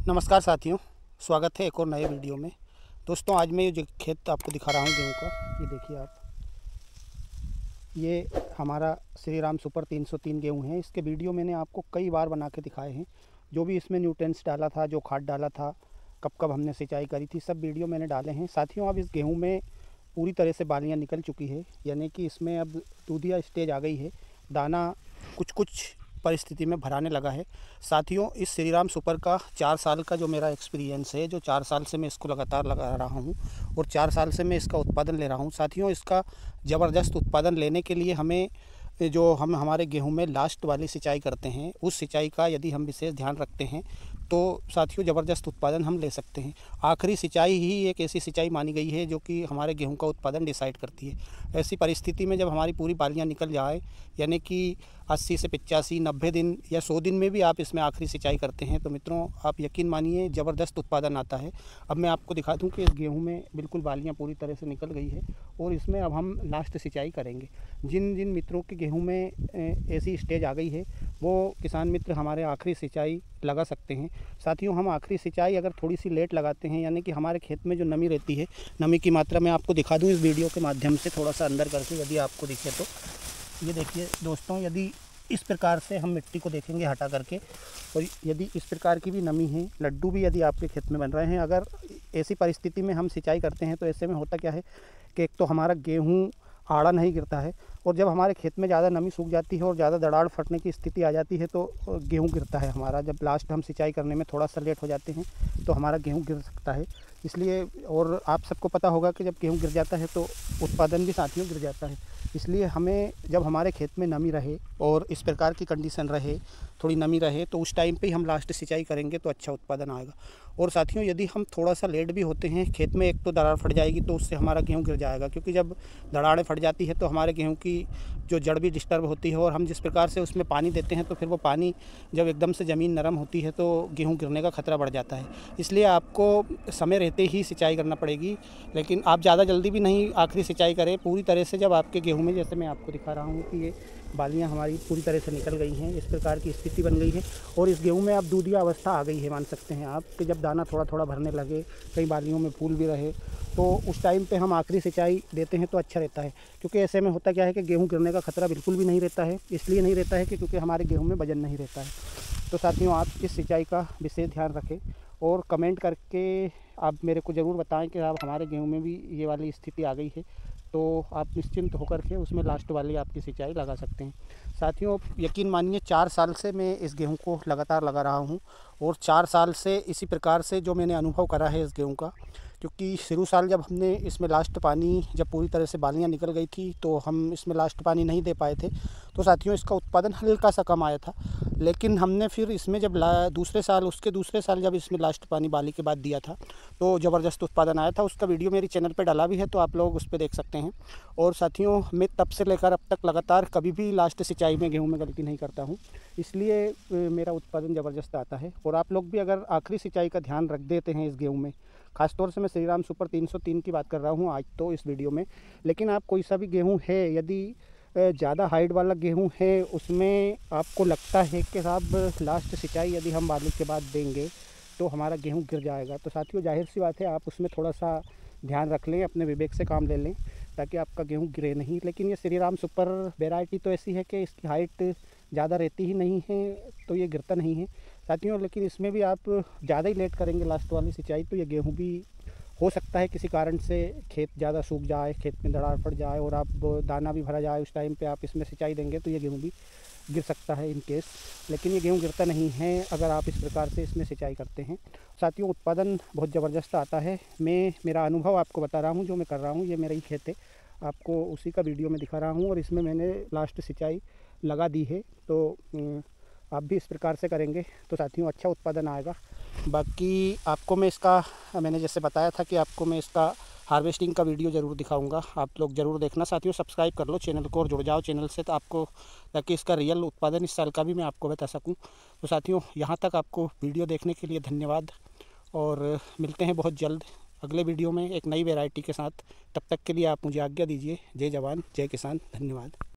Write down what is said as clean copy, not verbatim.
नमस्कार साथियों, स्वागत है एक और नए वीडियो में। दोस्तों, आज मैं ये जो खेत आपको दिखा रहा हूँ गेहूँ का, ये देखिए आप, ये हमारा श्री राम सुपर 303 गेहूँ है। इसके वीडियो मैंने आपको कई बार बना के दिखाए हैं। जो भी इसमें न्यूट्रिएंट्स डाला था, जो खाद डाला था, कब कब हमने सिंचाई करी थी, सब वीडियो मैंने डाले हैं। साथियों, अब इस गेहूँ में पूरी तरह से बालियाँ निकल चुकी है, यानी कि इसमें अब दूधिया स्टेज आ गई है। दाना कुछ कुछ परिस्थिति में भराने लगा है। साथियों, इस श्री राम सुपर का 4 साल का जो मेरा एक्सपीरियंस है, जो 4 साल से मैं इसको लगातार लगा रहा हूँ और 4 साल से मैं इसका उत्पादन ले रहा हूँ। साथियों, इसका ज़बरदस्त उत्पादन लेने के लिए हमें जो हम हमारे गेहूं में लास्ट वाली सिंचाई करते हैं, उस सिंचाई का यदि हम विशेष ध्यान रखते हैं तो साथियों ज़बरदस्त उत्पादन हम ले सकते हैं। आखिरी सिंचाई ही एक ऐसी सिंचाई मानी गई है जो कि हमारे गेहूं का उत्पादन डिसाइड करती है। ऐसी परिस्थिति में जब हमारी पूरी बालियां निकल जाए, यानी कि 80 से 85, 90 दिन या 100 दिन में भी आप इसमें आखिरी सिंचाई करते हैं तो मित्रों, आप यकीन मानिए ज़बरदस्त उत्पादन आता है। अब मैं आपको दिखा दूं कि इस गेहूं में बिल्कुल बालियां पूरी तरह से निकल गई है और इसमें अब हम लास्ट सिंचाई करेंगे। जिन जिन मित्रों के गेहूं में ऐसी स्टेज आ गई है, वो किसान मित्र हमारे आखिरी सिंचाई लगा सकते हैं। साथियों, हम आखिरी सिंचाई अगर थोड़ी सी लेट लगाते हैं, यानी कि हमारे खेत में जो नमी रहती है, नमी की मात्रा मैं आपको दिखा दूं इस वीडियो के माध्यम से थोड़ा सा अंदर करके, यदि आपको दिखे तो ये देखिए दोस्तों, यदि इस प्रकार से हम मिट्टी को देखेंगे हटा करके, और यदि इस प्रकार की भी नमी है, लड्डू भी यदि आपके खेत में बन रहे हैं, अगर ऐसी परिस्थिति में हम सिंचाई करते हैं तो ऐसे में होता क्या है कि एक तो हमारा गेहूँ आड़ा नहीं गिरता है, और जब हमारे खेत में ज़्यादा नमी सूख जाती है और ज़्यादा दरार फटने की स्थिति आ जाती है तो गेहूँ गिरता है हमारा। जब लास्ट हम सिंचाई करने में थोड़ा सा लेट हो जाते हैं तो हमारा गेहूँ गिर सकता है। इसलिए, और आप सबको पता होगा कि जब गेहूँ गिर जाता है तो उत्पादन भी साथियों गिर जाता है। इसलिए हमें जब हमारे खेत में नमी रहे और इस प्रकार की कंडीशन रहे, थोड़ी नमी रहे, तो उस टाइम पे ही हम लास्ट सिंचाई करेंगे तो अच्छा उत्पादन आएगा। और साथियों, यदि हम थोड़ा सा लेट भी होते हैं खेत में, एक तो दरार फट जाएगी तो उससे हमारा गेहूँ गिर जाएगा, क्योंकि जब दरारें फट जाती है तो हमारे गेहूँ की जो जड़ भी डिस्टर्ब होती है, और हम जिस प्रकार से उसमें पानी देते हैं तो फिर वो पानी जब एकदम से ज़मीन नरम होती है तो गेहूँ गिरने का खतरा बढ़ जाता है। इसलिए आपको समय रहते ही सिंचाई करना पड़ेगी, लेकिन आप ज़्यादा जल्दी भी नहीं आखिरी सिंचाई करें। पूरी तरह से जब आपके गेहूँ में, जैसे मैं आपको दिखा रहा हूँ कि ये बालियाँ हमारी पूरी तरह से निकल गई हैं, इस प्रकार की स्थिति बन गई है, और इस गेहूँ में अब दूधिया अवस्था आ गई है, मान सकते हैं आप, कि जब दाना थोड़ा थोड़ा भरने लगे, कई बालियों में फूल भी रहे, तो उस टाइम पे हम आखिरी सिंचाई देते हैं तो अच्छा रहता है। क्योंकि ऐसे में होता क्या है कि गेहूँ गिरने का खतरा बिल्कुल भी नहीं रहता है। इसलिए नहीं रहता है कि क्योंकि हमारे गेहूँ में वजन नहीं रहता है। तो साथियों, आप इस सिंचाई का विशेष ध्यान रखें और कमेंट करके आप मेरे को ज़रूर बताएं कि आप हमारे गेहूँ में भी ये वाली स्थिति आ गई है, तो आप निश्चिंत होकर के उसमें लास्ट वाली आपकी सिंचाई लगा सकते हैं। साथियों, यकीन मानिए 4 साल से मैं इस गेहूं को लगातार लगा रहा हूं, और 4 साल से इसी प्रकार से जो मैंने अनुभव करा है इस गेहूं का, क्योंकि शुरू साल जब हमने इसमें लास्ट पानी, जब पूरी तरह से बालियाँ निकल गई थी तो हम इसमें लास्ट पानी नहीं दे पाए थे, तो साथियों इसका उत्पादन हल्का सा कम आया था। लेकिन हमने फिर इसमें जब दूसरे साल, उसके दूसरे साल जब इसमें लास्ट पानी बाली के बाद दिया था तो ज़बरदस्त उत्पादन आया था। उसका वीडियो मेरी चैनल पे डाला भी है, तो आप लोग उस पर देख सकते हैं। और साथियों, मैं तब से लेकर अब तक लगातार कभी भी लास्ट सिंचाई में गेहूं में गलती नहीं करता हूं, इसलिए मेरा उत्पादन ज़बरदस्त आता है। और आप लोग भी अगर आखिरी सिंचाई का ध्यान रख देते हैं इस गेहूं में, खासतौर से मैं श्री राम सुपर 303 की बात कर रहा हूँ आज तो इस वीडियो में, लेकिन आप कोई सा भी गेहूँ है, यदि ज़्यादा हाइट वाला गेहूं है, उसमें आपको लगता है कि साहब लास्ट सिंचाई यदि हम बाली के बाद देंगे तो हमारा गेहूं गिर जाएगा, तो साथियों जाहिर सी बात है आप उसमें थोड़ा सा ध्यान रख लें, अपने विवेक से काम ले लें ताकि आपका गेहूं गिरे नहीं। लेकिन ये श्री राम सुपर वेराइटी तो ऐसी है कि इसकी हाइट ज़्यादा रहती ही नहीं है, तो ये गिरता नहीं है साथियों। लेकिन इसमें भी आप ज़्यादा ही लेट करेंगे लास्ट वाली सिंचाई तो ये गेहूँ भी हो सकता है किसी कारण से खेत ज़्यादा सूख जाए, खेत में दरार पड़ जाए और आप दाना भी भरा जाए, उस टाइम पे आप इसमें सिंचाई देंगे तो ये गेहूँ भी गिर सकता है इन केस। लेकिन ये गेहूँ गिरता नहीं है अगर आप इस प्रकार से इसमें सिंचाई करते हैं। साथियों, उत्पादन बहुत ज़बरदस्त आता है। मैं मेरा अनुभव आपको बता रहा हूँ, जो मैं कर रहा हूँ, ये मेरा ही खेत है, आपको उसी का वीडियो में दिखा रहा हूँ, और इसमें मैंने लास्ट सिंचाई लगा दी है। तो आप भी इस प्रकार से करेंगे तो साथियों अच्छा उत्पादन आएगा। बाकी आपको मैं इसका, मैंने जैसे बताया था कि आपको मैं इसका हार्वेस्टिंग का वीडियो ज़रूर दिखाऊंगा, आप लोग ज़रूर देखना। साथियों, सब्सक्राइब कर लो चैनल को और जुड़ जाओ चैनल से, तो आपको, ताकि इसका रियल उत्पादन इस साल का भी मैं आपको बता सकूं। तो साथियों, यहाँ तक आपको वीडियो देखने के लिए धन्यवाद, और मिलते हैं बहुत जल्द अगले वीडियो में एक नई वैरायटी के साथ। तब तक के लिए आप मुझे आज्ञा दीजिए। जय जवान जय किसान, धन्यवाद।